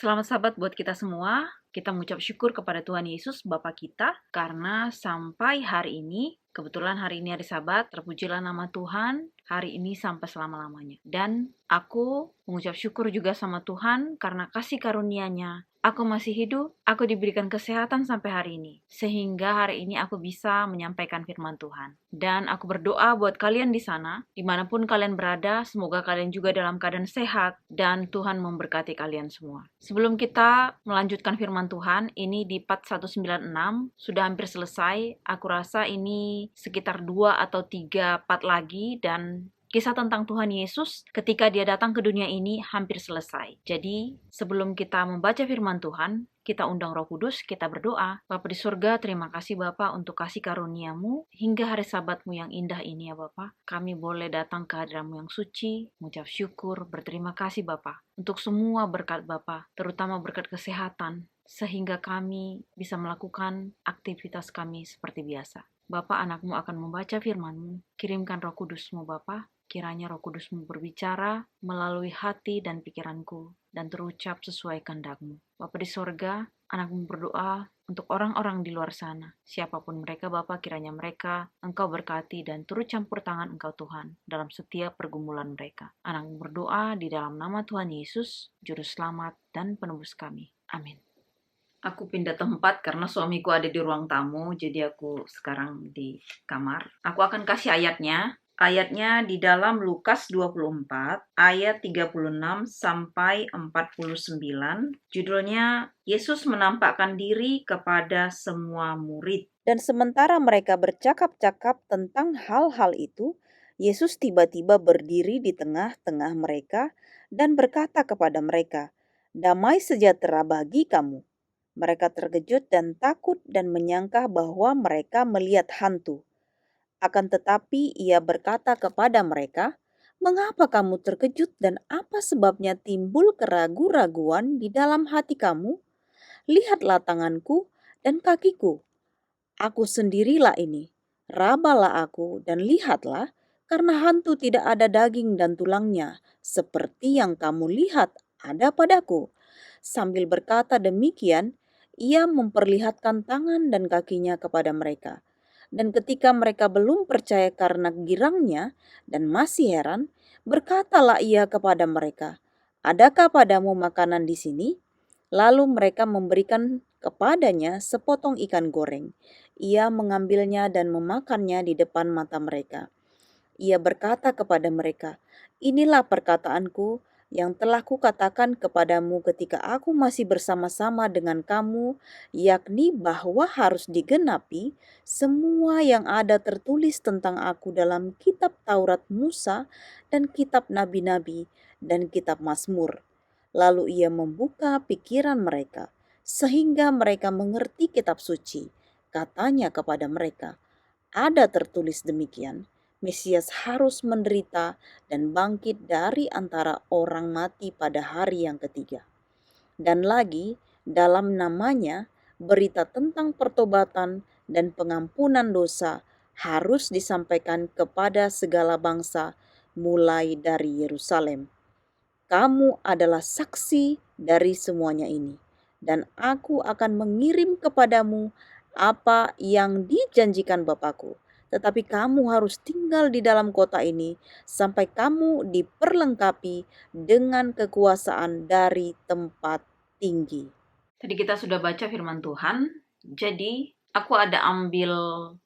Selamat Sabat buat kita semua. Kita mengucap syukur kepada Tuhan Yesus, Bapa kita, karena sampai hari ini, kebetulan hari ini hari Sabat, terpujilah nama Tuhan, hari ini sampai selama-lamanya. Dan aku mengucap syukur juga sama Tuhan karena kasih karunia-Nya. Aku masih hidup, aku diberikan kesehatan sampai hari ini. Sehingga hari ini aku bisa menyampaikan firman Tuhan. Dan aku berdoa buat kalian di sana, dimanapun kalian berada, semoga kalian juga dalam keadaan sehat, dan Tuhan memberkati kalian semua. Sebelum kita melanjutkan firman Tuhan, ini di part 196, sudah hampir selesai. Aku rasa ini sekitar 2 atau 3 part lagi, dan kisah tentang Tuhan Yesus ketika dia datang ke dunia ini hampir selesai. Jadi, sebelum kita membaca firman Tuhan, kita undang Roh Kudus, kita berdoa. Bapa di surga, terima kasih Bapa untuk kasih karunia-Mu hingga hari Sabat-Mu yang indah ini ya Bapa. Kami boleh datang ke hadirat-Mu yang suci, mengucap syukur, berterima kasih Bapa untuk semua berkat Bapa, terutama berkat kesehatan, sehingga kami bisa melakukan aktivitas kami seperti biasa. Bapa, anak-Mu akan membaca firman-Mu, kirimkan Roh Kudus-Mu Bapa. Kiranya Roh Kudus-Mu berbicara melalui hati dan pikiranku dan terucap sesuai kehendak-Mu. Bapa di sorga, anak-Mu berdoa untuk orang-orang di luar sana. Siapapun mereka, Bapa, kiranya mereka Engkau berkati dan turut campur tangan Engkau Tuhan dalam setiap pergumulan mereka. Anak-Mu berdoa di dalam nama Tuhan Yesus, Juru Selamat dan Penebus kami. Amin. Aku pindah tempat karena suamiku ada di ruang tamu, jadi aku sekarang di kamar. Aku akan kasih ayatnya. Ayatnya di dalam Lukas 24, ayat 36 sampai 49. Judulnya, Yesus menampakkan diri kepada semua murid. Dan sementara mereka bercakap-cakap tentang hal-hal itu, Yesus tiba-tiba berdiri di tengah-tengah mereka dan berkata kepada mereka, "Damai sejahtera bagi kamu." Mereka terkejut dan takut dan menyangka bahwa mereka melihat hantu. Akan tetapi ia berkata kepada mereka, "Mengapa kamu terkejut dan apa sebabnya timbul keraguan-raguan di dalam hati kamu? Lihatlah tanganku dan kakiku. Aku sendirilah ini. Rabalah aku dan lihatlah, karena hantu tidak ada daging dan tulangnya, seperti yang kamu lihat ada padaku." Sambil berkata demikian, ia memperlihatkan tangan dan kakinya kepada mereka. Dan ketika mereka belum percaya karena girangnya dan masih heran, berkatalah ia kepada mereka, "Adakah padamu makanan di sini?" Lalu mereka memberikan kepadanya sepotong ikan goreng. Ia mengambilnya dan memakannya di depan mata mereka. Ia berkata kepada mereka, "Inilah perkataanku yang telah kukatakan kepadamu ketika aku masih bersama-sama dengan kamu, yakni bahwa harus digenapi semua yang ada tertulis tentang aku dalam kitab Taurat Musa dan kitab Nabi-Nabi dan kitab Mazmur." Lalu ia membuka pikiran mereka, sehingga mereka mengerti kitab suci. Katanya kepada mereka, "Ada tertulis demikian, Mesias harus menderita dan bangkit dari antara orang mati pada hari yang ketiga. Dan lagi, dalam namanya, berita tentang pertobatan dan pengampunan dosa harus disampaikan kepada segala bangsa, mulai dari Yerusalem. Kamu adalah saksi dari semuanya ini, dan aku akan mengirim kepadamu apa yang dijanjikan Bapakku. Tetapi kamu harus tinggal di dalam kota ini sampai kamu diperlengkapi dengan kekuasaan dari tempat tinggi. Tadi kita sudah baca firman Tuhan, jadi aku ada ambil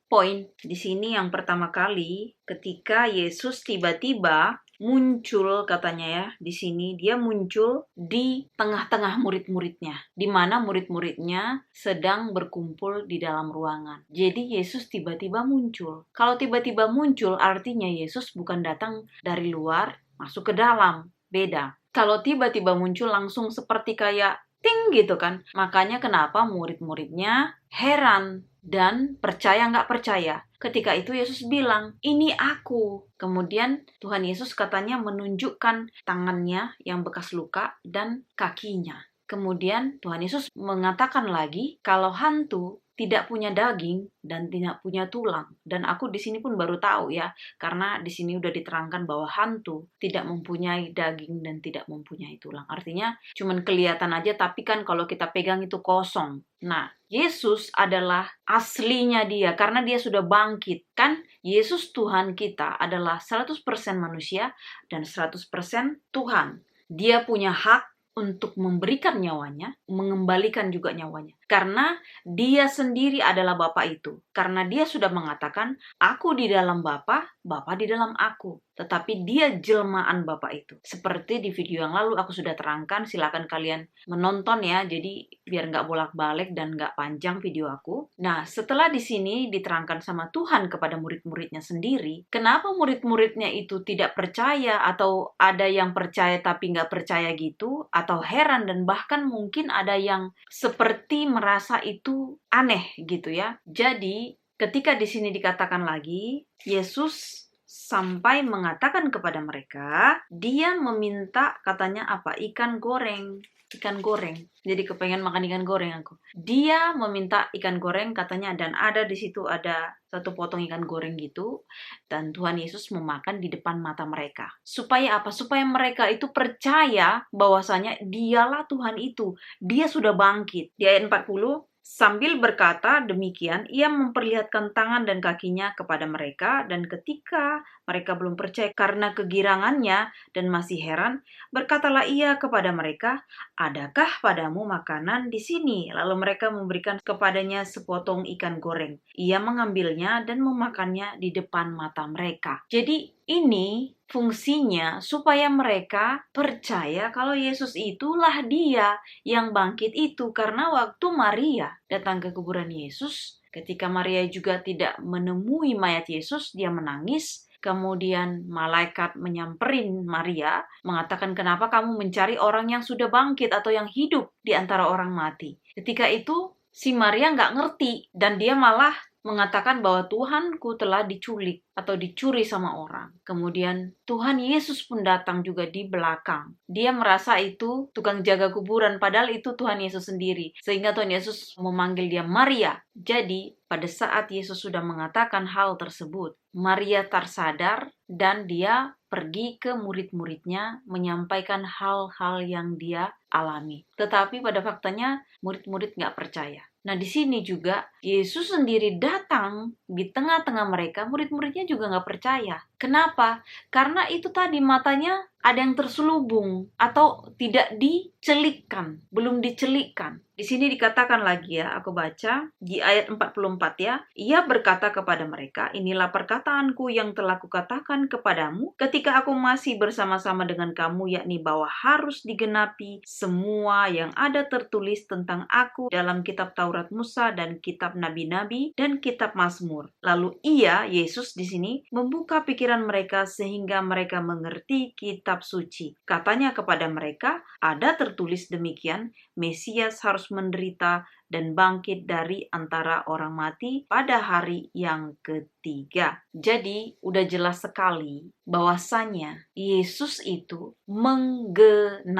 poin di sini yang pertama kali ketika Yesus tiba-tiba muncul, katanya ya, di sini dia muncul di tengah-tengah murid-muridnya, di mana murid-muridnya sedang berkumpul di dalam ruangan. Jadi Yesus tiba-tiba muncul. Kalau tiba-tiba muncul artinya Yesus bukan datang dari luar masuk ke dalam, beda. Kalau tiba-tiba muncul langsung seperti kayak ting gitu kan. Makanya kenapa murid-muridnya heran dan percaya nggak percaya. Ketika itu Yesus bilang, "Ini aku." Kemudian Tuhan Yesus katanya menunjukkan tangannya yang bekas luka dan kakinya. Kemudian Tuhan Yesus mengatakan lagi kalau hantu tidak punya daging dan tidak punya tulang. Dan aku di sini pun baru tahu ya, karena di sini udah diterangkan bahwa hantu tidak mempunyai daging dan tidak mempunyai tulang. Artinya cuman kelihatan aja, tapi kan kalau kita pegang itu kosong. Nah, Yesus adalah aslinya dia karena dia sudah bangkit. Kan Yesus Tuhan kita adalah 100% manusia dan 100% Tuhan. Dia punya hak untuk memberikan nyawanya, mengembalikan juga nyawanya. Karena dia sendiri adalah Bapa itu. Karena dia sudah mengatakan, aku di dalam Bapa, Bapa di dalam aku. Tetapi dia jelmaan Bapa itu. Seperti di video yang lalu aku sudah terangkan, silakan kalian menonton ya. Jadi biar nggak bolak-balik dan nggak panjang video aku. Nah, setelah di sini diterangkan sama Tuhan kepada murid-muridnya sendiri, kenapa murid-muridnya itu tidak percaya atau ada yang percaya tapi nggak percaya gitu, atau heran dan bahkan mungkin ada yang seperti merasa itu aneh gitu ya. Jadi ketika di sini dikatakan lagi, Yesus sampai mengatakan kepada mereka, dia meminta katanya apa? Ikan goreng. Ikan goreng. Jadi kepengen makan ikan goreng aku. Dia meminta ikan goreng katanya, dan ada di situ ada satu potong ikan goreng gitu, dan Tuhan Yesus memakan di depan mata mereka. Supaya apa? Supaya mereka itu percaya bahwasanya dialah Tuhan itu. Dia sudah bangkit. Di ayat 40, sambil berkata demikian, ia memperlihatkan tangan dan kakinya kepada mereka, dan ketika mereka belum percaya karena kegirangannya dan masih heran, berkatalah ia kepada mereka, adakah padamu makanan di sini? Lalu mereka memberikan kepadanya sepotong ikan goreng. Ia mengambilnya dan memakannya di depan mata mereka. Jadi ini fungsinya supaya mereka percaya kalau Yesus itulah dia yang bangkit itu. Karena waktu Maria datang ke kuburan Yesus, ketika Maria juga tidak menemui mayat Yesus, dia menangis. Kemudian malaikat menyamperin Maria, mengatakan, kenapa kamu mencari orang yang sudah bangkit atau yang hidup di antara orang mati? Ketika itu si Maria nggak ngerti dan dia malah mengatakan bahwa Tuhanku telah diculik atau dicuri sama orang. Kemudian Tuhan Yesus pun datang juga di belakang. Dia merasa itu tukang jaga kuburan, padahal itu Tuhan Yesus sendiri. Sehingga Tuhan Yesus memanggil dia Maria. Jadi pada saat Yesus sudah mengatakan hal tersebut, Maria tersadar dan dia pergi ke murid-muridnya menyampaikan hal-hal yang dia alami. Tetapi pada faktanya murid-murid nggak percaya. Nah, di sini juga Yesus sendiri datang di tengah-tengah mereka, murid-muridnya juga nggak percaya. Kenapa? Karena itu tadi matanya ada yang terselubung atau tidak dicelikkan, belum dicelikkan. Di sini dikatakan lagi ya, aku baca di ayat 44 ya. Ia berkata kepada mereka, inilah perkataanku yang telah kukatakan kepadamu ketika aku masih bersama-sama dengan kamu, yakni bahwa harus digenapi semua yang ada tertulis tentang aku dalam kitab Taurat Musa dan kitab Nabi-Nabi dan kitab Mazmur. Lalu ia, Yesus di sini, membuka pikiran mereka sehingga mereka mengerti kitab suci. Katanya kepada mereka, ada tertulis demikian, Mesias harus menderita dan bangkit dari antara orang mati pada hari yang ketiga. Jadi, udah jelas sekali bahwasanya Yesus itu menggenapi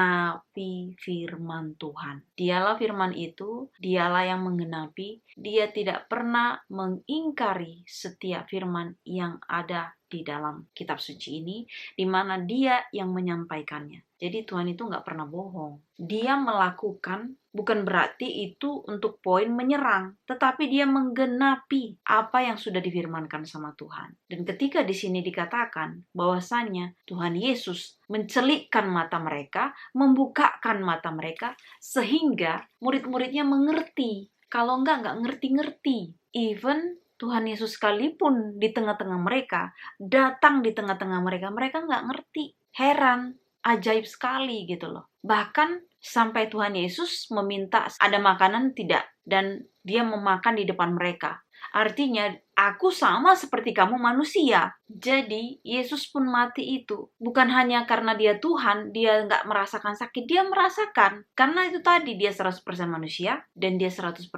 firman Tuhan. Dialah firman itu, dialah yang menggenapi. Dia tidak pernah mengingkari setiap firman yang ada di dalam kitab suci ini, di mana dia yang menyampaikannya. Jadi Tuhan itu nggak pernah bohong. Dia melakukan, bukan berarti itu untuk poin menyerang, tetapi dia menggenapi apa yang sudah difirmankan sama Tuhan. Dan ketika di sini dikatakan bahwasanya Tuhan Yesus mencelikkan mata mereka, membukakan mata mereka, sehingga murid-muridnya mengerti. Kalau nggak ngerti-ngerti. Even Tuhan Yesus sekalipun di tengah-tengah mereka, datang di tengah-tengah mereka, mereka nggak ngerti. Heran, ajaib sekali gitu loh. Bahkan sampai Tuhan Yesus meminta ada makanan tidak, dan dia memakan di depan mereka. Artinya, aku sama seperti kamu manusia. Jadi, Yesus pun mati itu. Bukan hanya karena dia Tuhan, dia nggak merasakan sakit, dia merasakan. Karena itu tadi, dia 100% manusia, dan dia 100%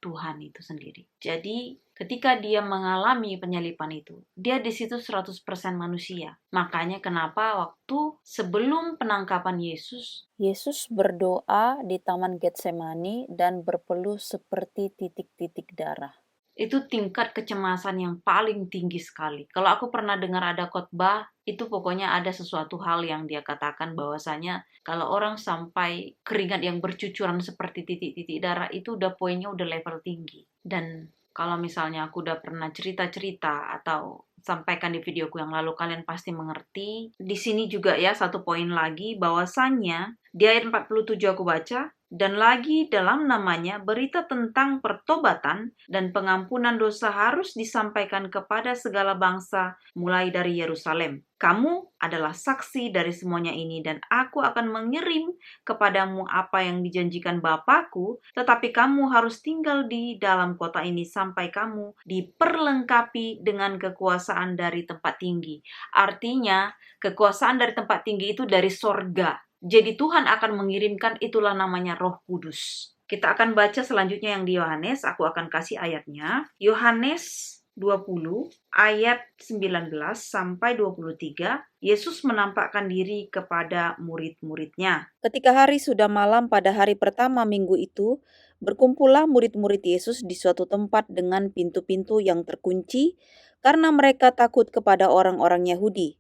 Tuhan itu sendiri. Jadi, Ketika dia mengalami penyalipan itu, dia di situ 100% manusia. Makanya kenapa waktu sebelum penangkapan Yesus berdoa di Taman Getsemani dan berpeluh seperti titik-titik darah. itu tingkat kecemasan yang paling tinggi sekali. Kalau aku pernah dengar ada khotbah, itu pokoknya ada sesuatu hal yang dia katakan bahwasanya kalau orang sampai keringat yang bercucuran seperti titik-titik darah itu udah poinnya udah level tinggi. Dan kalau misalnya aku udah pernah cerita-cerita atau sampaikan di videoku yang lalu, kalian pasti mengerti. Di sini juga ya satu poin lagi bahwasannya di ayat 47 aku baca, dan lagi dalam namanya berita tentang pertobatan dan pengampunan dosa harus disampaikan kepada segala bangsa mulai dari Yerusalem. Kamu adalah saksi dari semuanya ini dan aku akan mengirim kepadamu apa yang dijanjikan Bapakku, tetapi kamu harus tinggal di dalam kota ini sampai kamu diperlengkapi dengan kekuasaan dari tempat tinggi. Artinya, kekuasaan dari tempat tinggi itu dari sorga. Jadi Tuhan akan mengirimkan, itulah namanya Roh Kudus. Kita akan baca selanjutnya yang di Yohanes, aku akan kasih ayatnya. Yohanes 20 ayat 19 sampai 23, Yesus menampakkan diri kepada murid-muridnya. Ketika hari sudah malam pada hari pertama minggu itu, berkumpullah murid-murid Yesus di suatu tempat dengan pintu-pintu yang terkunci karena mereka takut kepada orang-orang Yahudi.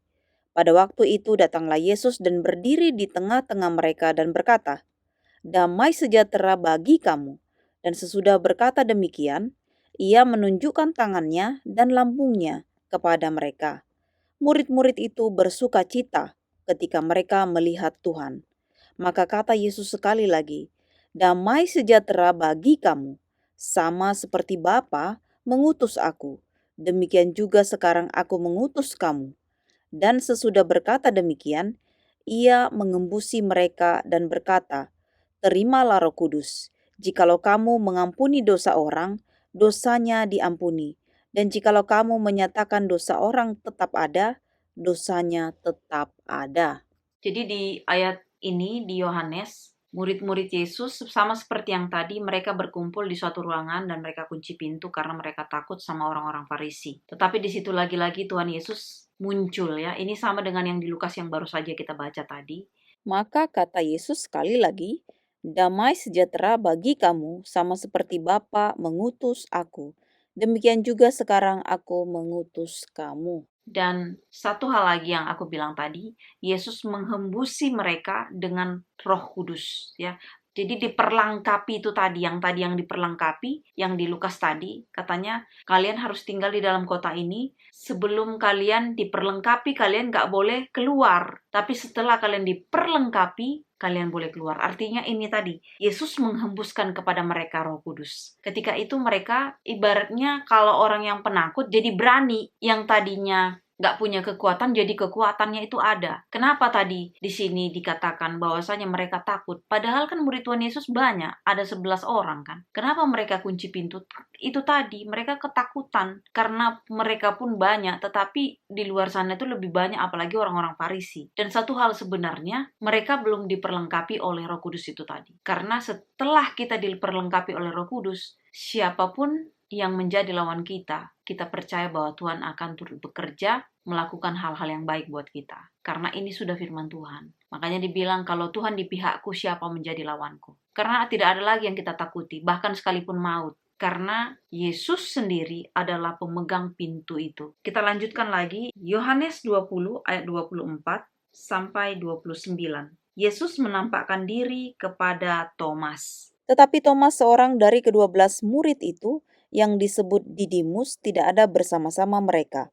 Pada waktu itu datanglah Yesus dan berdiri di tengah-tengah mereka dan berkata, "Damai sejahtera bagi kamu." Dan sesudah berkata demikian, ia menunjukkan tangannya dan lambungnya kepada mereka. Murid-murid itu bersuka cita ketika mereka melihat Tuhan. Maka kata Yesus sekali lagi, "Damai sejahtera bagi kamu, sama seperti Bapa mengutus aku, demikian juga sekarang aku mengutus kamu." Dan sesudah berkata demikian, ia mengembusi mereka dan berkata, "Terimalah Roh Kudus. Jikalau kamu mengampuni dosa orang, dosanya diampuni. Dan jikalau kamu menyatakan dosa orang tetap ada, dosanya tetap ada." Jadi di ayat ini di Yohanes, murid-murid Yesus sama seperti yang tadi, mereka berkumpul di suatu ruangan dan mereka kunci pintu karena mereka takut sama orang-orang Farisi. Tetapi di situ lagi-lagi Tuhan Yesus muncul ya. Ini sama dengan yang di Lukas yang baru saja kita baca tadi. Maka kata Yesus sekali lagi, "Damai sejahtera bagi kamu, sama seperti Bapa mengutus aku. Demikian juga sekarang aku mengutus kamu." Dan satu hal lagi yang aku bilang tadi, Yesus menghembusi mereka dengan Roh Kudus ya. Jadi diperlengkapi itu tadi yang diperlengkapi, yang di Lukas tadi katanya kalian harus tinggal di dalam kota ini. Sebelum kalian diperlengkapi, kalian nggak boleh keluar. Tapi setelah kalian diperlengkapi, kalian boleh keluar. Artinya ini tadi, Yesus menghembuskan kepada mereka Roh Kudus. Ketika itu mereka ibaratnya kalau orang yang penakut jadi berani. Yang tadinya nggak punya kekuatan, jadi kekuatannya itu ada. Kenapa tadi di sini dikatakan bahwasanya mereka takut? Padahal kan murid Tuhan Yesus banyak, ada 11 orang kan. Kenapa mereka kunci pintu? Itu tadi, mereka ketakutan. Karena mereka pun banyak, tetapi di luar sana itu lebih banyak, apalagi orang-orang Farisi. Dan satu hal sebenarnya, mereka belum diperlengkapi oleh Roh Kudus itu tadi. Karena setelah kita diperlengkapi oleh Roh Kudus, siapapun yang menjadi lawan kita, kita percaya bahwa Tuhan akan turut bekerja, melakukan hal-hal yang baik buat kita. Karena ini sudah firman Tuhan. Makanya dibilang, kalau Tuhan di pihakku, siapa menjadi lawanku? Karena tidak ada lagi yang kita takuti, bahkan sekalipun maut. Karena Yesus sendiri adalah pemegang pintu itu. Kita lanjutkan lagi, Yohanes 20 ayat 24 sampai 29. Yesus menampakkan diri kepada Thomas. Tetapi Thomas, seorang dari ke-12 murid itu, yang disebut Didimus, tidak ada bersama-sama mereka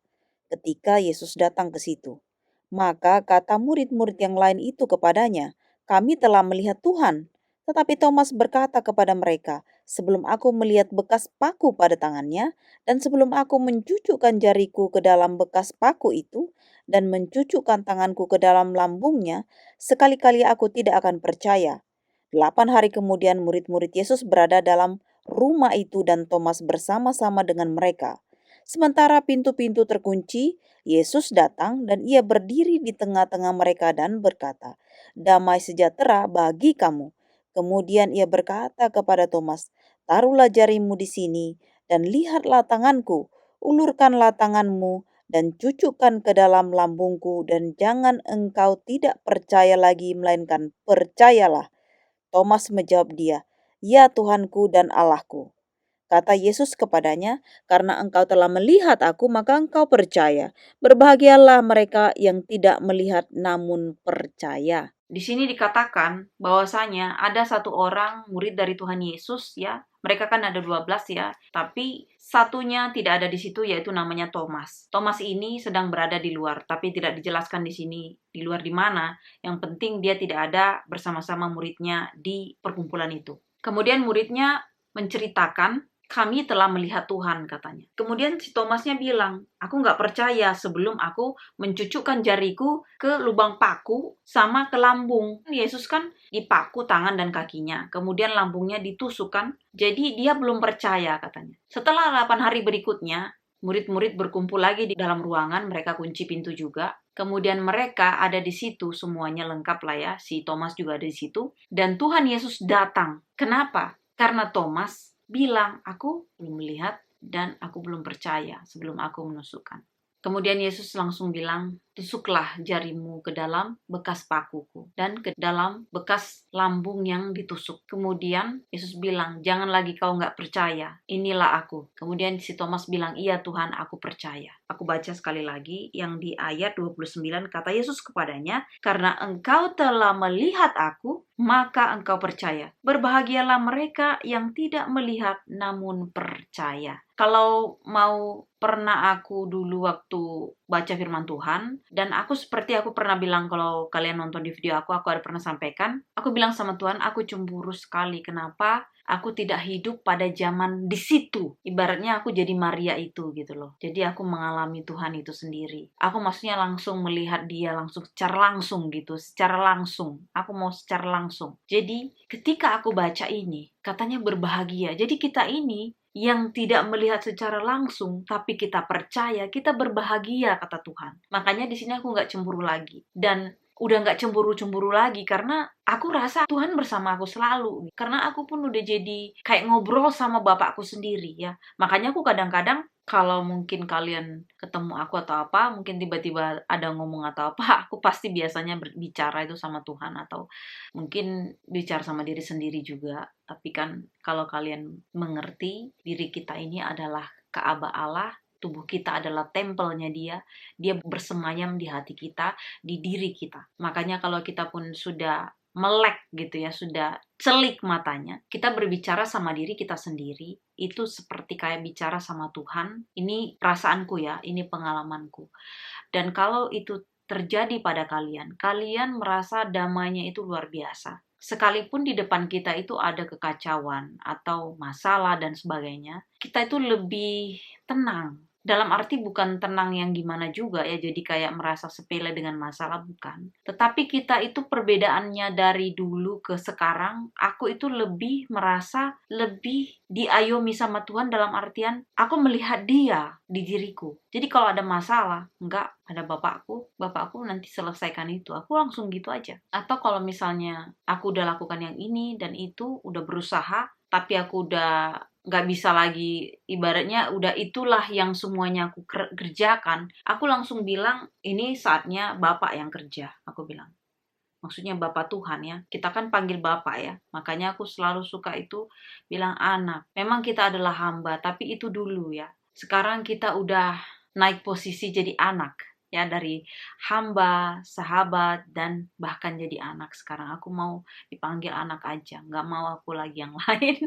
ketika Yesus datang ke situ. Maka kata murid-murid yang lain itu kepadanya, "Kami telah melihat Tuhan." Tetapi Thomas berkata kepada mereka, "Sebelum aku melihat bekas paku pada tangannya, dan sebelum aku mencucukkan jariku ke dalam bekas paku itu, dan mencucukkan tanganku ke dalam lambungnya, sekali-kali aku tidak akan percaya." 8 hari kemudian murid-murid Yesus berada dalam rumah itu dan Thomas bersama-sama dengan mereka. Sementara pintu-pintu terkunci, Yesus datang dan ia berdiri di tengah-tengah mereka dan berkata, "Damai sejahtera bagi kamu." Kemudian ia berkata kepada Thomas, "Taruhlah jarimu di sini dan lihatlah tanganku, ulurkanlah tanganmu, dan cucukkan ke dalam lambungku, dan jangan engkau tidak percaya lagi, melainkan percayalah. Thomas menjawab dia, "Ya Tuhanku dan Allahku." Kata Yesus kepadanya, "Karena engkau telah melihat aku, maka engkau percaya. Berbahagialah mereka yang tidak melihat namun percaya." Di sini dikatakan bahwasanya ada satu orang murid dari Tuhan Yesus ya. Mereka kan ada 12 ya, tapi satunya tidak ada di situ, yaitu namanya Thomas. Thomas ini sedang berada di luar, tapi tidak dijelaskan di sini di luar di mana. Yang penting dia tidak ada bersama-sama muridnya di perkumpulan itu. Kemudian muridnya menceritakan, "Kami telah melihat Tuhan," katanya. Kemudian si Thomasnya bilang, "Aku nggak percaya sebelum aku mencucukkan jariku ke lubang paku sama ke lambung." Yesus kan dipaku tangan dan kakinya, kemudian lambungnya ditusukkan. Jadi dia belum percaya katanya. Setelah 8 hari berikutnya, murid-murid berkumpul lagi di dalam ruangan, mereka kunci pintu juga. Kemudian mereka ada di situ, semuanya lengkap lah ya, si Thomas juga ada di situ. Dan Tuhan Yesus datang. Kenapa? Karena Thomas bilang, "Aku belum melihat dan aku belum percaya sebelum aku menusukkan." Kemudian Yesus langsung bilang, "Tusuklah jarimu ke dalam bekas pakuku dan ke dalam bekas lambung yang ditusuk." Kemudian Yesus bilang, "Jangan lagi kau nggak percaya, inilah aku." Kemudian si Thomas bilang, "Iya Tuhan, aku percaya." Aku baca sekali lagi yang di ayat 29, kata Yesus kepadanya, "Karena engkau telah melihat aku, maka engkau percaya. Berbahagialah mereka yang tidak melihat namun percaya." Kalau mau pernah aku dulu waktu baca firman Tuhan, dan seperti aku pernah bilang, kalau kalian nonton di video aku ada pernah sampaikan, aku bilang sama Tuhan, aku cemburu sekali. Kenapa aku tidak hidup pada zaman di situ? Ibaratnya aku jadi Maria itu gitu loh. Jadi aku mengalami Tuhan itu sendiri. Aku maksudnya langsung melihat dia secara langsung gitu, secara langsung. Aku mau secara langsung. Jadi ketika aku baca ini, katanya berbahagia. Jadi kita ini yang tidak melihat secara langsung, tapi kita percaya, kita berbahagia, kata Tuhan. Makanya di sini aku nggak cemburu lagi. Dan udah nggak cemburu-cemburu lagi, karena aku rasa Tuhan bersama aku selalu. Karena aku pun udah jadi kayak ngobrol sama Bapakku sendiri ya. Makanya aku kadang-kadang kalau mungkin kalian ketemu aku atau apa, mungkin tiba-tiba ada ngomong atau apa, aku pasti biasanya berbicara itu sama Tuhan, atau mungkin bicara sama diri sendiri juga. Tapi kan kalau kalian mengerti, diri kita ini adalah Ka'bah Allah, tubuh kita adalah tempelnya dia bersemayam di hati kita, di diri kita. Makanya kalau kita pun sudah melek gitu ya, sudah celik matanya, kita berbicara sama diri kita sendiri, itu seperti kayak bicara sama Tuhan. Ini perasaanku ya, ini pengalamanku. Dan kalau itu terjadi pada kalian, kalian merasa damainya itu luar biasa. Sekalipun di depan kita itu ada kekacauan atau masalah dan sebagainya, kita itu lebih tenang. Dalam arti bukan tenang yang gimana juga ya, jadi kayak merasa sepele dengan masalah, bukan. Tetapi kita itu perbedaannya dari dulu ke sekarang, aku itu lebih merasa lebih diayomi sama Tuhan, dalam artian aku melihat dia di diriku. Jadi kalau ada masalah, enggak, ada bapakku nanti selesaikan itu. Aku langsung gitu aja. Atau kalau misalnya aku udah lakukan yang ini dan itu, udah berusaha, tapi aku udah nggak bisa lagi, ibaratnya udah itulah yang semuanya aku kerjakan, aku langsung bilang, ini saatnya Bapak yang kerja, aku bilang. Maksudnya Bapak Tuhan ya, kita kan panggil Bapak ya, makanya aku selalu suka itu bilang anak. Memang kita adalah hamba, tapi itu dulu ya. Sekarang kita udah naik posisi jadi anak ya, dari hamba, sahabat, dan bahkan jadi anak. Sekarang aku mau dipanggil anak aja, nggak mau aku lagi yang lain.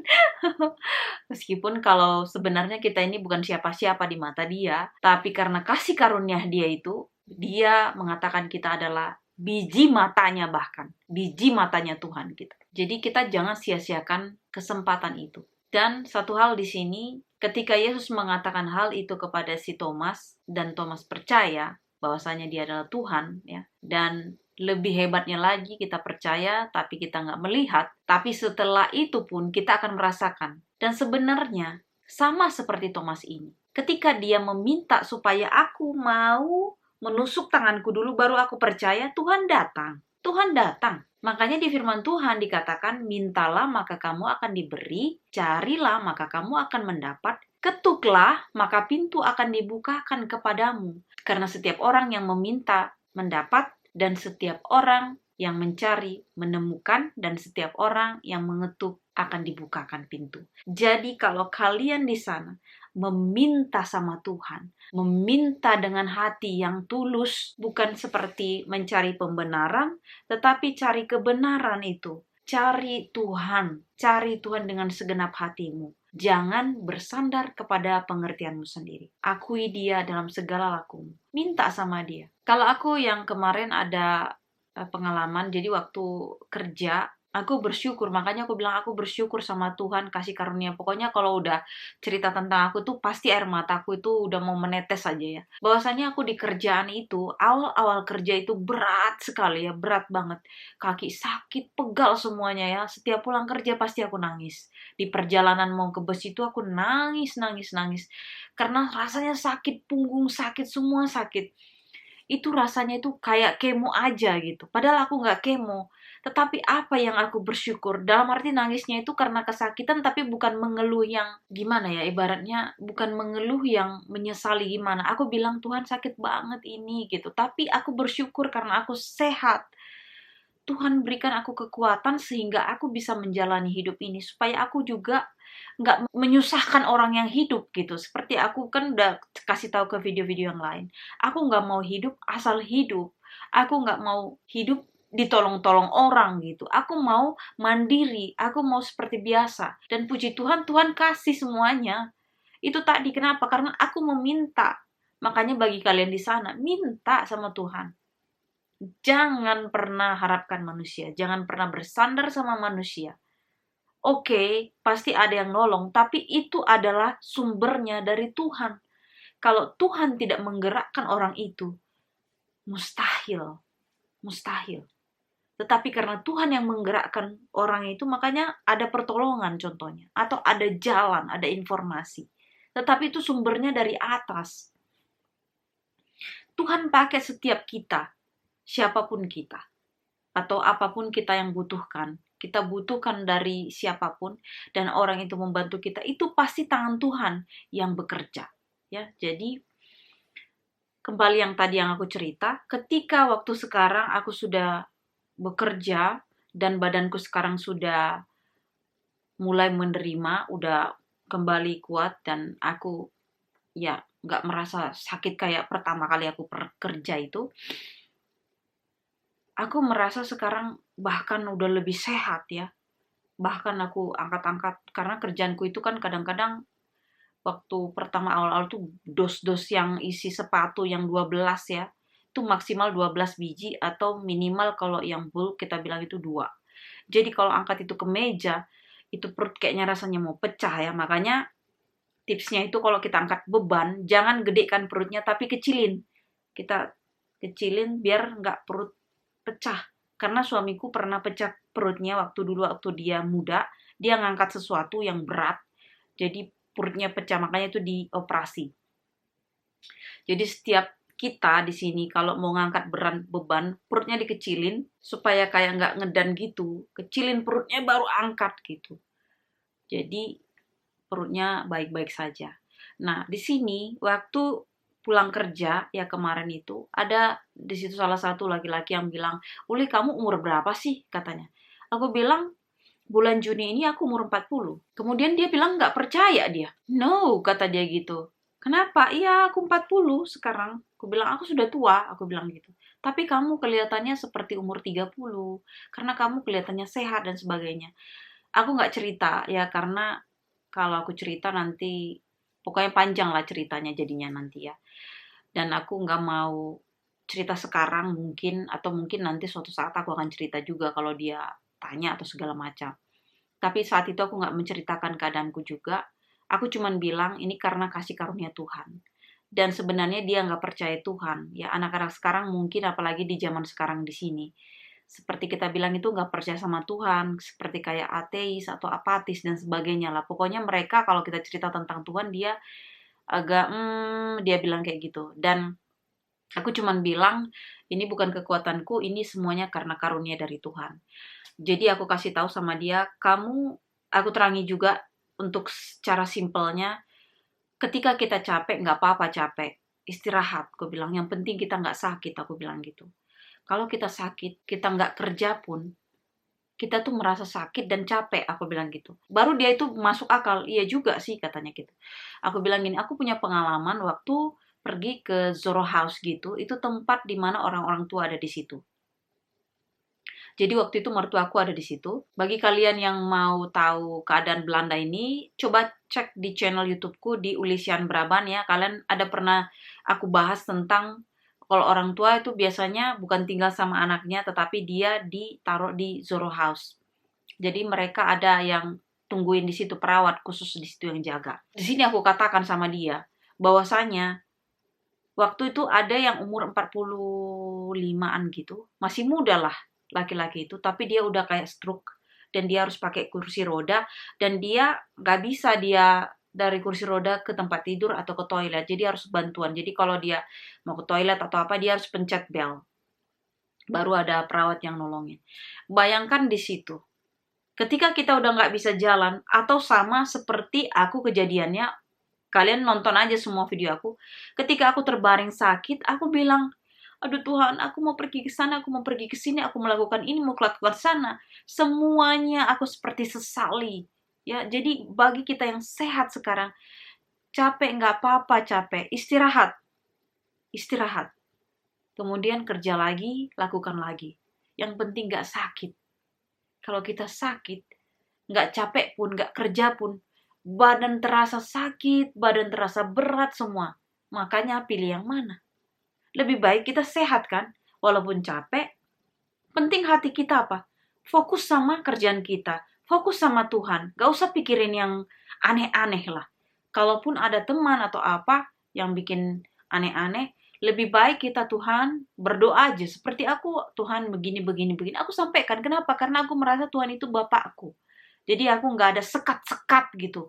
Meskipun kalau sebenarnya kita ini bukan siapa-siapa di mata dia, tapi karena kasih karunia dia itu, dia mengatakan kita adalah biji matanya, bahkan biji matanya Tuhan kita. Jadi kita jangan sia-siakan kesempatan itu. Dan satu hal di sini, ketika Yesus mengatakan hal itu kepada si Thomas, dan Thomas percaya bahwasanya dia adalah Tuhan ya, dan lebih hebatnya lagi, kita percaya tapi kita nggak melihat, tapi setelah itu pun kita akan merasakan. Dan sebenarnya sama seperti Thomas ini, ketika dia meminta supaya aku mau menusuk tanganku dulu baru aku percaya, Tuhan datang. Tuhan datang. Makanya di firman Tuhan dikatakan, mintalah maka kamu akan diberi, carilah maka kamu akan mendapat, Ketuklah, maka pintu akan dibukakan kepadamu. Karena setiap orang yang meminta, mendapat, dan setiap orang yang mencari, menemukan, dan setiap orang yang mengetuk akan dibukakan pintu. Jadi kalau kalian di sana meminta sama Tuhan, meminta dengan hati yang tulus, bukan seperti mencari pembenaran, tetapi cari kebenaran itu. Cari Tuhan dengan segenap hatimu. Jangan bersandar kepada pengertianmu sendiri. Akui dia dalam segala lakumu. Minta sama dia. Kalau aku yang kemarin ada pengalaman, jadi waktu kerja, aku bersyukur. Makanya aku bilang aku bersyukur sama Tuhan kasih karunia. Pokoknya kalau udah cerita tentang aku tuh pasti air mataku itu udah mau menetes aja ya. Bahwasanya aku di kerjaan itu, awal-awal kerja itu berat sekali ya, berat banget. Kaki sakit, pegal semuanya ya. Setiap pulang kerja pasti aku nangis. Di perjalanan mau ke bus itu aku nangis. Karena rasanya sakit, punggung sakit, semua sakit. Itu rasanya itu kayak kemo aja gitu. Padahal aku nggak kemo. Tetapi apa yang aku bersyukur, dalam arti nangisnya itu karena kesakitan, tapi bukan mengeluh yang gimana ya, ibaratnya bukan mengeluh yang menyesali gimana. Aku bilang, Tuhan sakit banget ini gitu. Tapi aku bersyukur karena aku sehat. Tuhan berikan aku kekuatan sehingga aku bisa menjalani hidup ini. Supaya aku juga nggak menyusahkan orang yang hidup gitu. Seperti aku kan udah kasih tahu ke video-video yang lain. Aku nggak mau hidup asal hidup. Aku nggak mau hidup ditolong-tolong orang gitu. Aku mau mandiri. Aku mau seperti biasa. Dan puji Tuhan, Tuhan kasih semuanya. Itu tadi kenapa? Karena aku meminta. Makanya bagi kalian di sana, minta sama Tuhan. Jangan pernah harapkan manusia, jangan pernah bersandar sama manusia. Oke, pasti ada yang nolong, tapi itu adalah sumbernya dari Tuhan. Kalau Tuhan tidak menggerakkan orang itu, mustahil, mustahil. Tetapi karena Tuhan yang menggerakkan orang itu, makanya ada pertolongan contohnya. Atau ada jalan, ada informasi. Tetapi itu sumbernya dari atas. Tuhan pakai setiap kita, siapapun kita. Atau apapun kita yang butuhkan. Kita butuhkan dari siapapun dan orang itu membantu kita, itu pasti tangan Tuhan yang bekerja. Ya, jadi kembali yang tadi yang aku cerita, ketika waktu sekarang aku sudah bekerja dan badanku sekarang sudah mulai menerima, udah kembali kuat dan aku ya nggak merasa sakit kayak pertama kali aku kerja itu. Aku merasa sekarang bahkan udah lebih sehat ya. Bahkan aku angkat-angkat, karena kerjaanku itu kan kadang-kadang waktu pertama awal-awal tuh dos-dos yang isi sepatu yang 12 ya. Itu maksimal 12 biji atau minimal kalau yang bulk kita bilang itu 2. Jadi kalau angkat itu ke meja, itu perut kayaknya rasanya mau pecah ya. Makanya tipsnya itu kalau kita angkat beban, jangan gedekan perutnya tapi kecilin. Kita kecilin biar nggak perut pecah. Karena suamiku pernah pecah perutnya waktu dia muda, dia ngangkat sesuatu yang berat, jadi perutnya pecah, makanya itu dioperasi. Jadi setiap kita di sini kalau mau ngangkat beban, perutnya dikecilin supaya kayak nggak ngedan gitu, kecilin perutnya baru angkat gitu. Jadi perutnya baik-baik saja. Nah, di sini waktu pulang kerja ya kemarin itu ada di situ salah satu laki-laki yang bilang, "Uli, kamu umur berapa sih?" katanya. Aku bilang, "Bulan Juni ini aku umur 40." Kemudian dia bilang nggak percaya dia. "No," kata dia gitu. "Kenapa?" "Iya, aku 40 sekarang." Aku bilang, "Aku sudah tua," aku bilang gitu. "Tapi kamu kelihatannya seperti umur 30 karena kamu kelihatannya sehat dan sebagainya." Aku nggak cerita ya karena kalau aku cerita nanti pokoknya panjang lah ceritanya jadinya nanti ya. Dan aku nggak mau cerita sekarang mungkin, atau mungkin nanti suatu saat aku akan cerita juga kalau dia tanya atau segala macam. Tapi saat itu aku nggak menceritakan keadaanku juga. Aku cuman bilang ini karena kasih karunia Tuhan. Dan sebenarnya dia nggak percaya Tuhan. Ya anak-anak sekarang mungkin apalagi di zaman sekarang di sini. Seperti kita bilang itu nggak percaya sama Tuhan. Seperti kayak ateis atau apatis dan sebagainya lah. Pokoknya mereka kalau kita cerita tentang Tuhan dia agak dia bilang kayak gitu. Dan aku cuman bilang ini bukan kekuatanku, ini semuanya karena karunia dari Tuhan. Jadi aku kasih tahu sama dia, aku terangi juga untuk cara simpelnya, Ketika kita capek, nggak apa-apa capek. Istirahat, aku bilang. Yang penting kita nggak sakit, aku bilang gitu. Kalau kita sakit, kita nggak kerja pun, kita tuh merasa sakit dan capek, aku bilang gitu. Baru dia itu masuk akal, iya juga sih katanya gitu. Aku bilang gini, aku punya pengalaman waktu pergi ke Zoro House gitu, itu tempat di mana orang-orang tua ada di situ. Jadi waktu itu mertuaku ada di situ. Bagi kalian yang mau tahu keadaan Belanda ini, coba cek di channel YouTubeku di Ulisian Braban ya. Kalian ada pernah aku bahas tentang kalau orang tua itu biasanya bukan tinggal sama anaknya, tetapi dia ditaruh di Zoro House. Jadi mereka ada yang tungguin di situ, perawat khusus di situ yang jaga. Di sini aku katakan sama dia bahwasanya waktu itu ada yang umur 45-an gitu, masih muda lah laki-laki itu, tapi dia udah kayak stroke dan dia harus pakai kursi roda dan dia nggak bisa dia dari kursi roda ke tempat tidur atau ke toilet, jadi harus bantuan. Jadi kalau dia mau ke toilet atau apa, dia harus pencet bel, baru ada perawat yang nolongin. Bayangkan di situ, ketika kita udah nggak bisa jalan, atau sama seperti aku kejadiannya, kalian nonton aja semua video aku. Ketika aku terbaring sakit, aku bilang, aduh Tuhan, aku mau pergi ke sana, aku mau pergi ke sini, aku melakukan ini, mau melakukan sana. Semuanya aku seperti sesali. Ya, jadi bagi kita yang sehat sekarang, capek nggak apa-apa, capek. Istirahat. Istirahat. Kemudian kerja lagi, lakukan lagi. Yang penting nggak sakit. Kalau kita sakit, nggak capek pun, nggak kerja pun, badan terasa sakit, badan terasa berat semua. Makanya pilih yang mana? Lebih baik kita sehat kan? Walaupun capek, penting hati kita apa? Fokus sama kerjaan kita. Fokus sama Tuhan. Gak usah pikirin yang aneh-aneh lah. Kalaupun ada teman atau apa yang bikin aneh-aneh, lebih baik kita Tuhan berdoa aja. Seperti aku, Tuhan begini, begini, begini. Aku sampaikan. Kenapa? Karena aku merasa Tuhan itu Bapakku. Jadi aku nggak ada sekat-sekat gitu.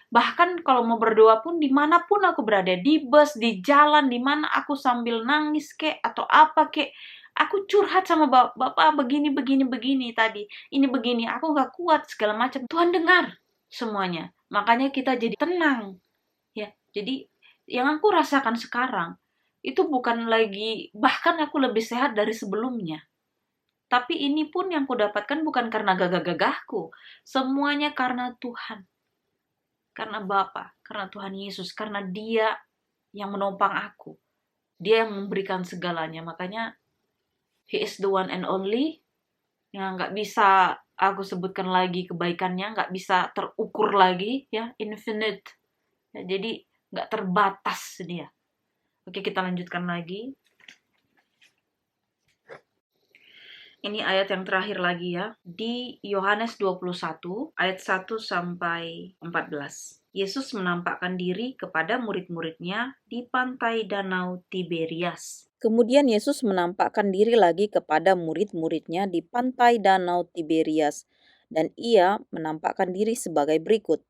Bahkan kalau mau berdoa pun dimanapun aku berada, di bus, di jalan, di mana aku sambil nangis kek atau apa kek, aku curhat sama Bapak begini, begini, begini tadi, ini begini, aku nggak kuat segala macam. Tuhan dengar semuanya, makanya kita jadi tenang ya. Jadi yang aku rasakan sekarang itu bukan lagi, bahkan aku lebih sehat dari sebelumnya. Tapi ini pun yang kudapatkan bukan karena gagah-gagahku, semuanya karena Tuhan. Karena Bapa, karena Tuhan Yesus, karena Dia yang menopang aku. Dia yang memberikan segalanya. Makanya He is the one and only, yang nggak bisa aku sebutkan lagi kebaikannya, nggak bisa terukur lagi, ya, infinite. Ya, jadi nggak terbatas dia. Oke, kita lanjutkan lagi. Ini ayat yang terakhir lagi ya. Di Yohanes 21 ayat 1 sampai 14. Yesus menampakkan diri kepada murid-muridnya di pantai Danau Tiberias. Kemudian Yesus menampakkan diri lagi kepada murid-muridnya di pantai Danau Tiberias, dan ia menampakkan diri sebagai berikut.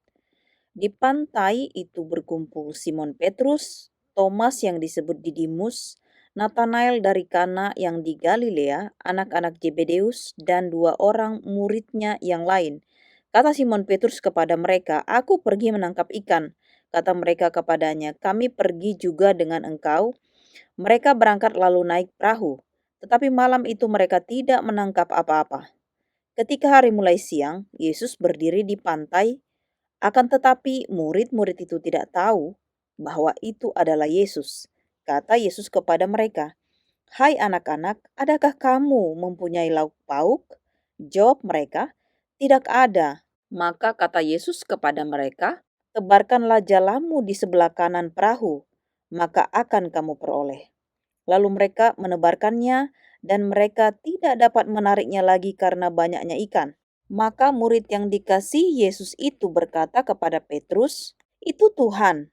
Di pantai itu berkumpul Simon Petrus, Thomas yang disebut Didimus, Nathanael dari Kana yang di Galilea, anak-anak Zebedeus, dan 2 orang muridnya yang lain. Kata Simon Petrus kepada mereka, "Aku pergi menangkap ikan." Kata mereka kepadanya, "Kami pergi juga dengan engkau." Mereka berangkat lalu naik perahu, tetapi malam itu mereka tidak menangkap apa-apa. Ketika hari mulai siang, Yesus berdiri di pantai, akan tetapi murid-murid itu tidak tahu bahwa itu adalah Yesus. Kata Yesus kepada mereka, "Hai anak-anak, adakah kamu mempunyai lauk pauk?" Jawab mereka, "Tidak ada." Maka kata Yesus kepada mereka, "Tebarkanlah jalamu di sebelah kanan perahu, maka akan kamu peroleh." Lalu mereka menebarkannya, dan mereka tidak dapat menariknya lagi karena banyaknya ikan. Maka murid yang dikasihi Yesus itu berkata kepada Petrus, "Itu Tuhan."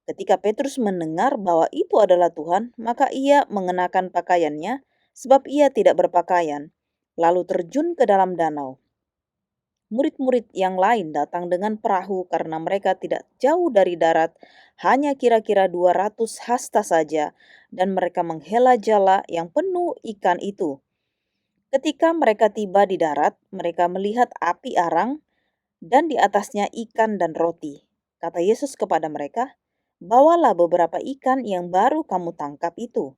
Ketika Petrus mendengar bahwa itu adalah Tuhan, maka ia mengenakan pakaiannya, sebab ia tidak berpakaian, lalu terjun ke dalam danau. Murid-murid yang lain datang dengan perahu karena mereka tidak jauh dari darat, hanya kira-kira 200 hasta saja, dan mereka menghela jala yang penuh ikan itu. Ketika mereka tiba di darat, mereka melihat api arang dan di atasnya ikan dan roti. Kata Yesus kepada mereka, Bawalah beberapa ikan yang baru kamu tangkap itu.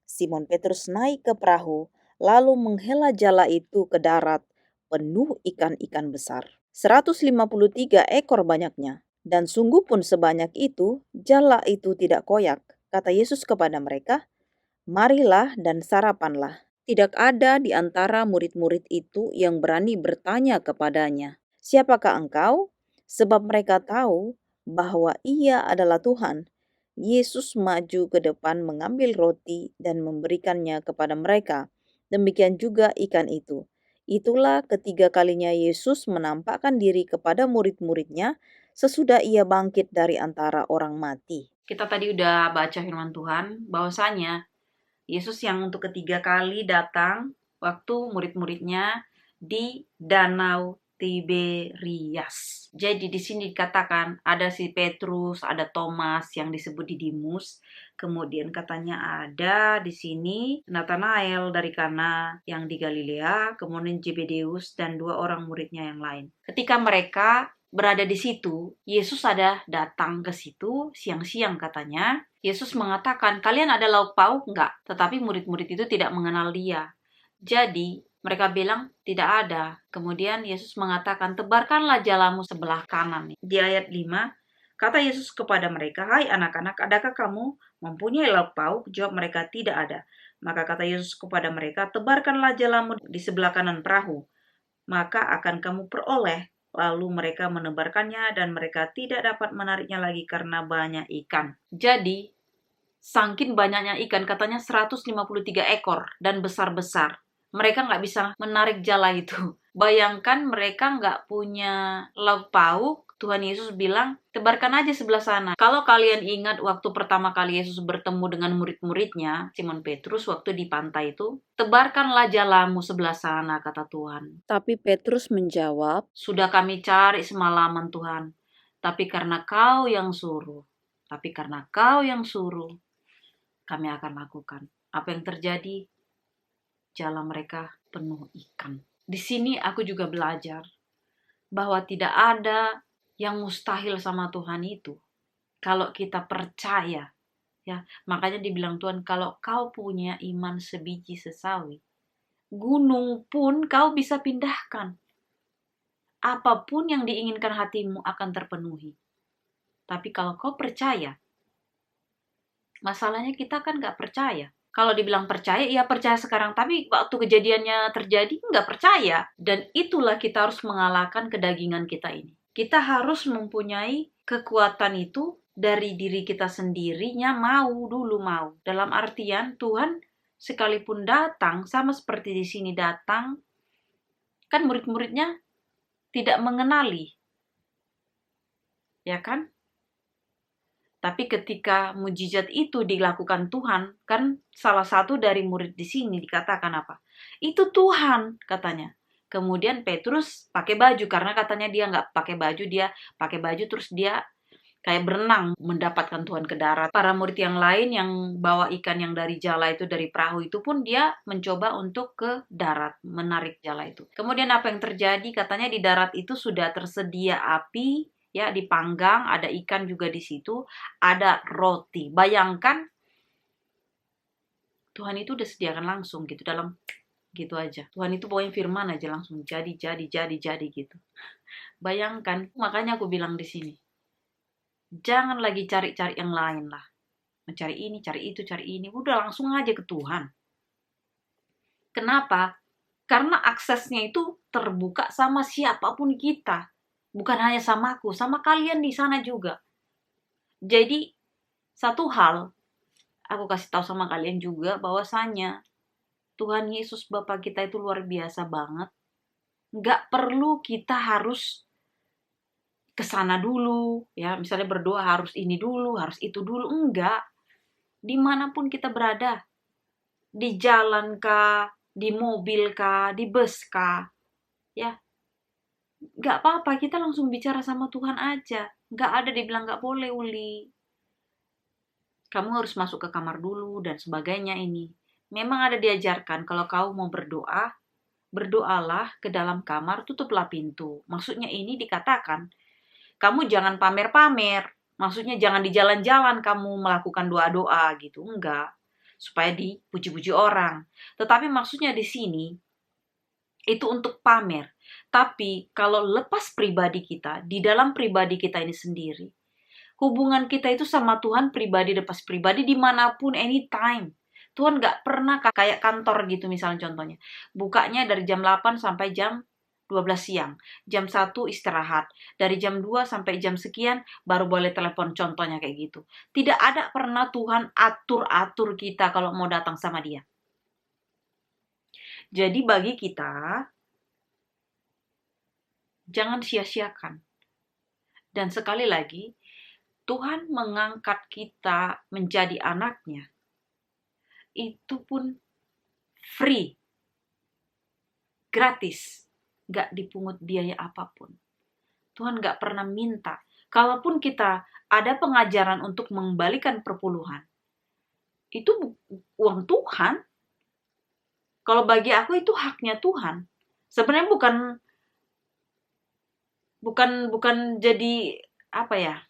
Simon Petrus naik ke perahu, lalu menghela jala itu ke darat, penuh ikan-ikan besar. 153 ekor banyaknya. Dan sungguh pun sebanyak itu, jala itu tidak koyak. Kata Yesus kepada mereka, marilah dan sarapanlah. Tidak ada di antara murid-murid itu yang berani bertanya kepadanya, siapakah engkau? Sebab mereka tahu bahwa ia adalah Tuhan. Yesus maju ke depan mengambil roti dan memberikannya kepada mereka. Demikian juga ikan itu. Itulah ketiga kalinya Yesus menampakkan diri kepada murid-muridnya sesudah ia bangkit dari antara orang mati. Kita tadi udah baca firman Tuhan, bahwasanya Yesus yang untuk ketiga kali datang waktu murid-muridnya di Danau Tiberias. Jadi di sini dikatakan ada si Petrus, ada Thomas yang disebut Didimus. Kemudian katanya ada di sini Nathanael dari Kana yang di Galilea, kemudian Zebedeus dan dua orang muridnya yang lain. Ketika mereka berada di situ, Yesus ada datang ke situ siang-siang katanya. Yesus mengatakan, kalian ada lauk pauk enggak? Tetapi murid-murid itu tidak mengenal dia. Jadi, mereka bilang, tidak ada. Kemudian Yesus mengatakan, tebarkanlah jalamu sebelah kanan. Di ayat 5, kata Yesus kepada mereka, hai anak-anak, adakah kamu mempunyai lauk pauk? Jawab mereka, tidak ada. Maka kata Yesus kepada mereka, tebarkanlah jalamu di sebelah kanan perahu. Maka akan kamu peroleh. Lalu mereka menebarkannya dan mereka tidak dapat menariknya lagi karena banyak ikan. Jadi, saking banyaknya ikan, katanya 153 ekor dan besar-besar. Mereka nggak bisa menarik jala itu. Bayangkan mereka nggak punya lauk pauk. Tuhan Yesus bilang, tebarkan aja sebelah sana. Kalau kalian ingat waktu pertama kali Yesus bertemu dengan murid-muridnya, Simon Petrus waktu di pantai itu, tebarkanlah jalamu sebelah sana, kata Tuhan. Tapi Petrus menjawab, sudah kami cari semalaman Tuhan, tapi karena Kau yang suruh. Tapi karena Kau yang suruh, kami akan lakukan. Apa yang terjadi? Jala mereka penuh ikan. Di sini aku juga belajar bahwa tidak ada yang mustahil sama Tuhan itu. Kalau kita percaya, ya, makanya dibilang Tuhan, kalau kau punya iman sebiji sesawi, gunung pun kau bisa pindahkan. Apapun yang diinginkan hatimu akan terpenuhi. Tapi kalau kau percaya, masalahnya kita kan nggak percaya. Kalau dibilang percaya, ya percaya sekarang. Tapi waktu kejadiannya terjadi, nggak percaya. Dan itulah kita harus mengalahkan kedagingan kita ini. Kita harus mempunyai kekuatan itu dari diri kita sendirinya, mau. Dalam artian, Tuhan sekalipun datang, sama seperti di sini datang, kan murid-muridnya tidak mengenali. Ya kan? Tapi ketika mujizat itu dilakukan Tuhan, kan salah satu dari murid di sini dikatakan apa? Itu Tuhan, katanya. Kemudian Petrus pakai baju, karena katanya dia nggak pakai baju, dia pakai baju terus dia kayak berenang mendapatkan Tuhan ke darat. Para murid yang lain yang bawa ikan yang dari jala itu, dari perahu itu pun dia mencoba untuk ke darat, menarik jala itu. Kemudian apa yang terjadi? Katanya di darat itu sudah tersedia api, ya, dipanggang, ada ikan juga di situ, ada roti. Bayangkan Tuhan itu udah sediakan langsung gitu dalam gitu aja. Tuhan itu pokoknya firman aja langsung jadi gitu. Bayangkan, makanya aku bilang di sini, jangan lagi cari-cari yang lain lah. Mencari ini, cari itu, cari ini. Udah langsung aja ke Tuhan. Kenapa? Karena aksesnya itu terbuka sama siapapun kita. Bukan hanya sama aku, sama kalian di sana juga. Jadi, satu hal, aku kasih tahu sama kalian juga bahwasanya Tuhan Yesus Bapa kita itu luar biasa banget. Nggak perlu kita harus kesana dulu, ya, misalnya berdoa harus ini dulu, harus itu dulu. Enggak. Dimanapun kita berada, di jalan kah, di mobil kah, di bus kah, ya, nggak apa-apa, kita langsung bicara sama Tuhan aja. Nggak ada dibilang nggak boleh, Uli. Kamu harus masuk ke kamar dulu, dan sebagainya ini. Memang ada diajarkan, kalau kau mau berdoa, berdoalah ke dalam kamar, tutuplah pintu. Maksudnya ini dikatakan, kamu jangan pamer-pamer. Maksudnya jangan di jalan-jalan kamu melakukan doa-doa gitu, enggak. Supaya dipuji-puji orang. Tetapi maksudnya di sini, itu untuk pamer. Tapi kalau lepas pribadi kita, di dalam pribadi kita ini sendiri, hubungan kita itu sama Tuhan pribadi lepas pribadi dimanapun, anytime. Tuhan gak pernah kayak kantor gitu misalnya contohnya. Bukanya dari jam 8 sampai jam 12 siang. Jam 1 istirahat. Dari jam 2 sampai jam sekian baru boleh telepon, contohnya kayak gitu. Tidak ada pernah Tuhan atur-atur kita kalau mau datang sama dia. Jadi bagi kita, jangan sia-siakan. Dan sekali lagi, Tuhan mengangkat kita menjadi anaknya. Itu pun free. Gratis. Gak dipungut biaya apapun. Tuhan gak pernah minta. Kalaupun kita ada pengajaran untuk mengembalikan perpuluhan, itu uang Tuhan. Kalau bagi aku itu haknya Tuhan. Sebenarnya bukan jadi apa ya?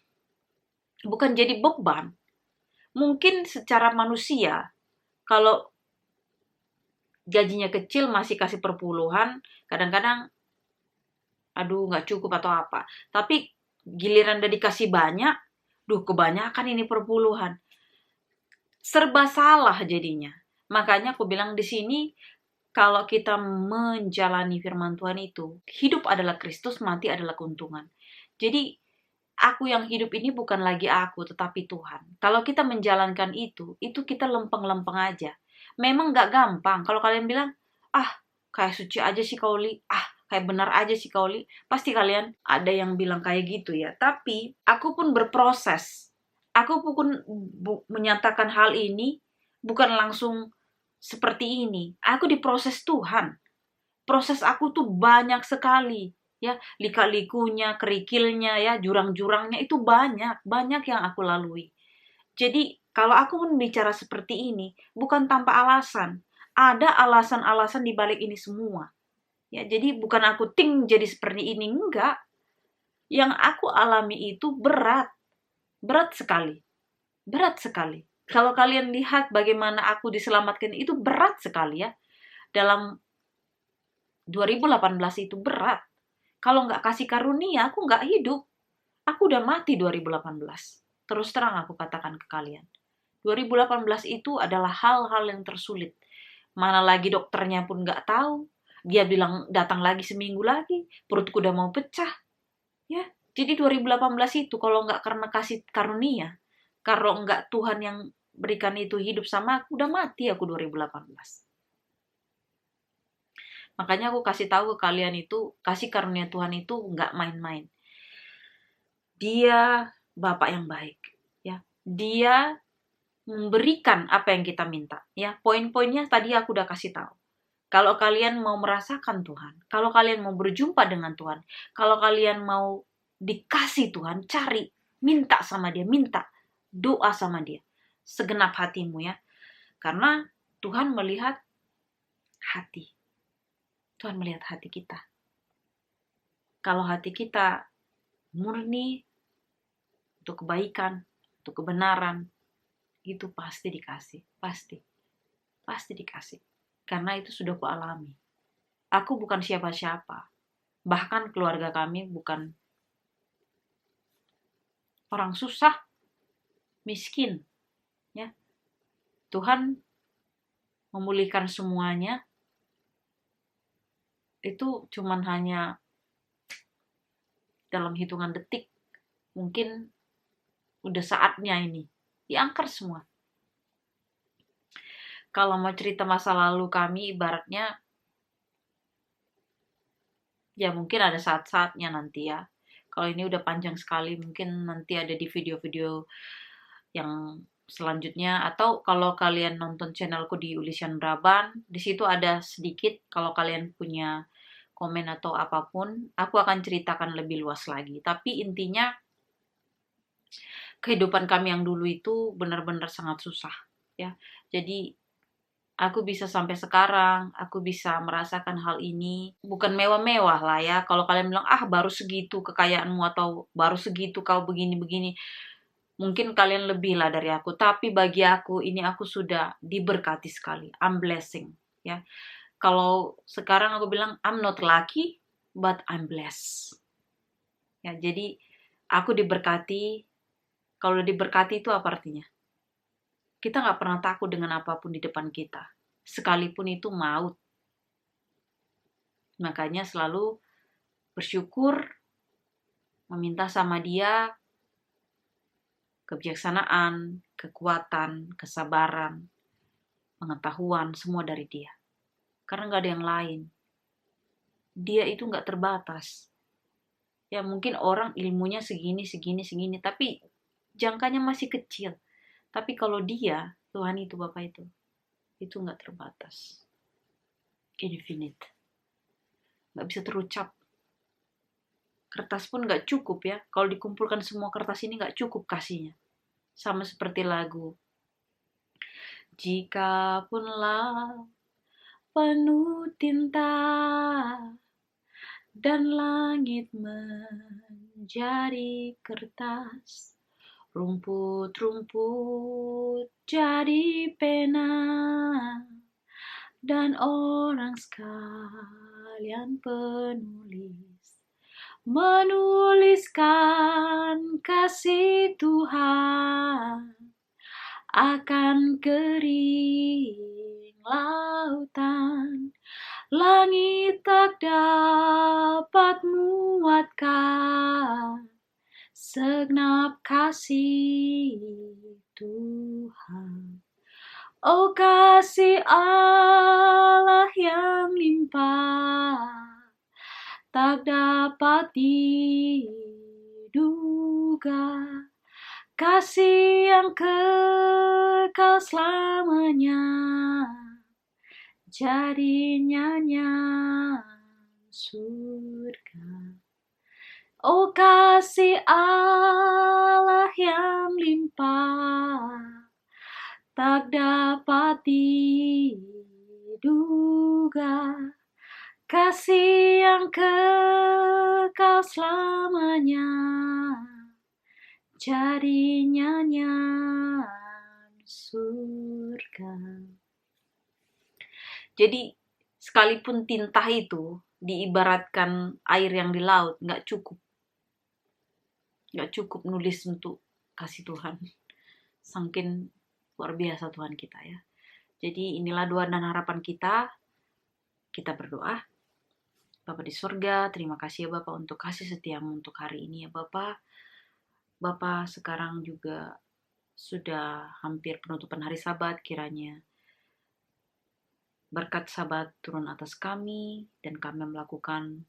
Bukan jadi beban. Mungkin secara manusia, kalau gajinya kecil masih kasih perpuluhan, kadang-kadang aduh nggak cukup atau apa. Tapi giliran udah dikasih banyak, duh kebanyakan ini perpuluhan. Serba salah jadinya. Makanya aku bilang di sini, kalau kita menjalani firman Tuhan itu, hidup adalah Kristus, mati adalah keuntungan. Jadi, aku yang hidup ini bukan lagi aku, tetapi Tuhan. Kalau kita menjalankan itu kita lempeng-lempeng aja. Memang gak gampang. Kalau kalian bilang, kayak suci aja sih Kauli, kayak benar aja sih Kauli, pasti kalian ada yang bilang kayak gitu ya. Tapi, aku pun berproses. Aku pun menyatakan hal ini bukan langsung seperti ini. Aku diproses Tuhan. Proses aku tuh banyak sekali. Ya, lika-likunya, kerikilnya, ya, jurang-jurangnya itu banyak yang aku lalui. Jadi, kalau aku pun bicara seperti ini, bukan tanpa alasan. Ada alasan-alasan di balik ini semua. Ya, jadi bukan aku jadi seperti ini, enggak. Yang aku alami itu berat sekali. Berat sekali. Kalau kalian lihat bagaimana aku diselamatkan itu berat sekali ya. Dalam 2018 itu berat. Kalau nggak kasih karunia, aku nggak hidup. Aku udah mati 2018. Terus terang aku katakan ke kalian. 2018 itu adalah hal-hal yang tersulit. Mana lagi dokternya pun nggak tahu. Dia bilang datang lagi seminggu lagi. Perutku udah mau pecah. Ya, jadi 2018 itu kalau nggak karena kasih karunia, kalau nggak Tuhan yang berikan itu hidup sama aku, udah mati aku 2018. Makanya aku kasih tahu ke kalian itu, kasih karunia Tuhan itu nggak main-main. Dia Bapak yang baik, ya. Dia memberikan apa yang kita minta, ya. Poin-poinnya tadi aku udah kasih tahu. Kalau kalian mau merasakan Tuhan, kalau kalian mau berjumpa dengan Tuhan, kalau kalian mau dikasih Tuhan, cari, minta sama dia, minta, doa sama dia. Segenap hatimu ya. Karena Tuhan melihat hati. Tuhan melihat hati kita. Kalau hati kita murni untuk kebaikan, untuk kebenaran, itu pasti dikasih. Pasti dikasih. Karena itu sudah kualami. Aku bukan siapa-siapa. Bahkan keluarga kami bukan orang susah, miskin. Ya. Tuhan memulihkan semuanya. Itu cuman hanya dalam hitungan detik. Mungkin udah saatnya ini. Diangkat semua. Kalau mau cerita masa lalu kami, ibaratnya ya mungkin ada saat-saatnya nanti ya. Kalau ini udah panjang sekali, mungkin nanti ada di video-video yang selanjutnya. Atau kalau kalian nonton channelku di Ulisian Braban, di situ ada sedikit. Kalau kalian punya komen atau apapun, aku akan ceritakan lebih luas lagi. Tapi intinya, kehidupan kami yang dulu itu benar-benar sangat susah. Ya, jadi aku bisa sampai sekarang, aku bisa merasakan hal ini. Bukan mewah-mewah lah ya. Kalau kalian bilang, baru segitu kekayaanmu atau baru segitu kau begini-begini. Mungkin kalian lebih lah dari aku, tapi bagi aku ini aku sudah diberkati sekali. I'm blessing, ya. Kalau sekarang aku bilang I'm not lucky, but I'm blessed. Ya, jadi aku diberkati. Kalau diberkati itu apa artinya? Kita nggak pernah takut dengan apapun di depan kita, sekalipun itu maut. Makanya selalu bersyukur, meminta sama Dia kebijaksanaan, kekuatan, kesabaran, pengetahuan, semua dari Dia. Karena nggak ada yang lain. Dia itu nggak terbatas. Ya mungkin orang ilmunya segini, segini, segini, tapi jangkanya masih kecil. Tapi kalau Dia, Tuhan itu, Bapa itu nggak terbatas. Infinite. Nggak bisa terucap. Kertas pun nggak cukup ya. Kalau dikumpulkan semua kertas ini nggak cukup kasihnya. Sama seperti lagu. Jika punlah penuh tinta dan langit menjadi kertas, rumput-rumput jadi pena, dan orang sekalian penulis menuliskan kasih Tuhan akan kering lautan. Langit tak dapat muatkan segenap kasih Tuhan. Oh kasih Allah yang limpah, tak dapat diduga, kasih yang kekal selamanya, jadi nyanyian surga. Oh kasih Allah yang limpah, tak dapat diduga, kasih yang kekal selamanya, jadi nyanyian surga. Jadi sekalipun tinta itu diibaratkan air yang di laut, nggak cukup nulis untuk kasih Tuhan. Saking luar biasa Tuhan kita ya. Jadi inilah doa dan harapan kita. Kita berdoa. Bapa di surga, terima kasih ya Bapak untuk kasih setiamu untuk hari ini ya Bapak. Bapak sekarang juga sudah hampir penutupan hari Sabat, kiranya berkat Sabat turun atas kami dan kami melakukan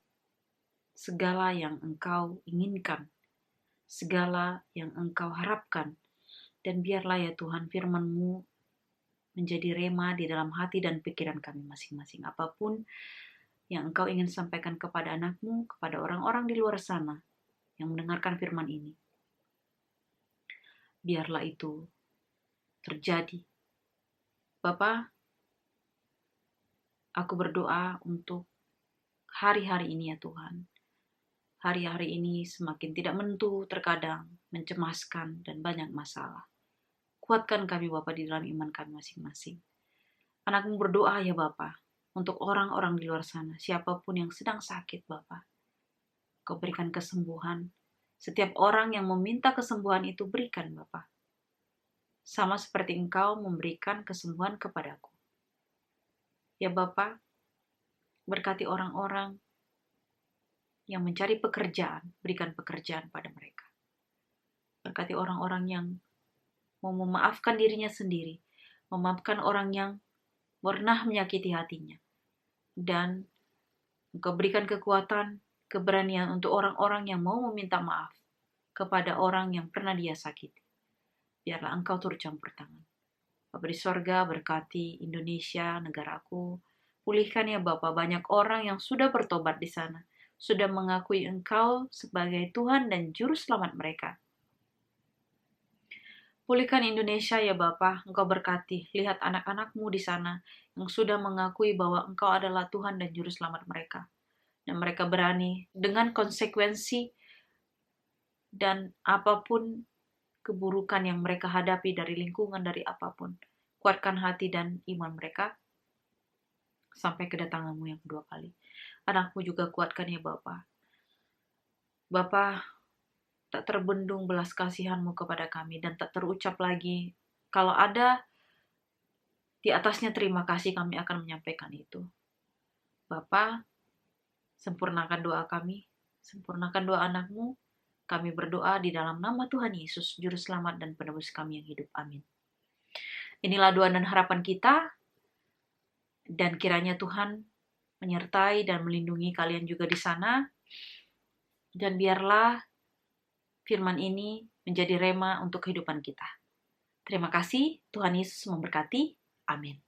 segala yang Engkau inginkan, segala yang Engkau harapkan. Dan biarlah ya Tuhan firman-Mu menjadi rema di dalam hati dan pikiran kami masing-masing. Apapun yang Engkau ingin sampaikan kepada anak-Mu, kepada orang-orang di luar sana yang mendengarkan firman ini. Biarlah itu terjadi. Bapa, aku berdoa untuk hari-hari ini ya Tuhan. Hari-hari ini semakin tidak menentu, terkadang mencemaskan dan banyak masalah. Kuatkan kami Bapa di dalam iman kami masing-masing. Anak-Mu berdoa ya Bapa, untuk orang-orang di luar sana, siapapun yang sedang sakit Bapa. Kau berikan kesembuhan. Setiap orang yang meminta kesembuhan itu berikan Bapa. Sama seperti Engkau memberikan kesembuhan kepadaku. Ya Bapa, berkati orang-orang yang mencari pekerjaan, berikan pekerjaan pada mereka. Berkati orang-orang yang mau memaafkan dirinya sendiri, memaafkan orang yang pernah menyakiti hatinya. Dan Engkau berikan kekuatan, keberanian untuk orang-orang yang mau meminta maaf kepada orang yang pernah dia sakiti. Biarlah Engkau turut campur tangan. Bapa di sorga, berkati Indonesia, negaraku. Pulihkan ya Bapa, banyak orang yang sudah bertobat di sana, sudah mengakui Engkau sebagai Tuhan dan Juru Selamat mereka. Pulihkan Indonesia ya Bapa, Engkau berkati. Lihat anak-anak-Mu di sana yang sudah mengakui bahwa Engkau adalah Tuhan dan Juru Selamat mereka. Dan mereka berani dengan konsekuensi dan apapun keburukan yang mereka hadapi dari lingkungan, dari apapun. Kuatkan hati dan iman mereka sampai kedatanganmu yang kedua kali. Anakmu juga kuatkan ya Bapa. Bapa, tak terbendung belas kasihan-Mu kepada kami dan tak terucap lagi. Kalau ada di atasnya terima kasih, kami akan menyampaikan itu. Bapa, sempurnakan doa kami, sempurnakan doa anak-Mu. Kami berdoa di dalam nama Tuhan Yesus, Juru Selamat dan Penebus kami yang hidup. Amin. Inilah doa dan harapan kita, dan kiranya Tuhan menyertai dan melindungi kalian juga di sana, dan biarlah firman ini menjadi rema untuk kehidupan kita. Terima kasih, Tuhan Yesus memberkati. Amin.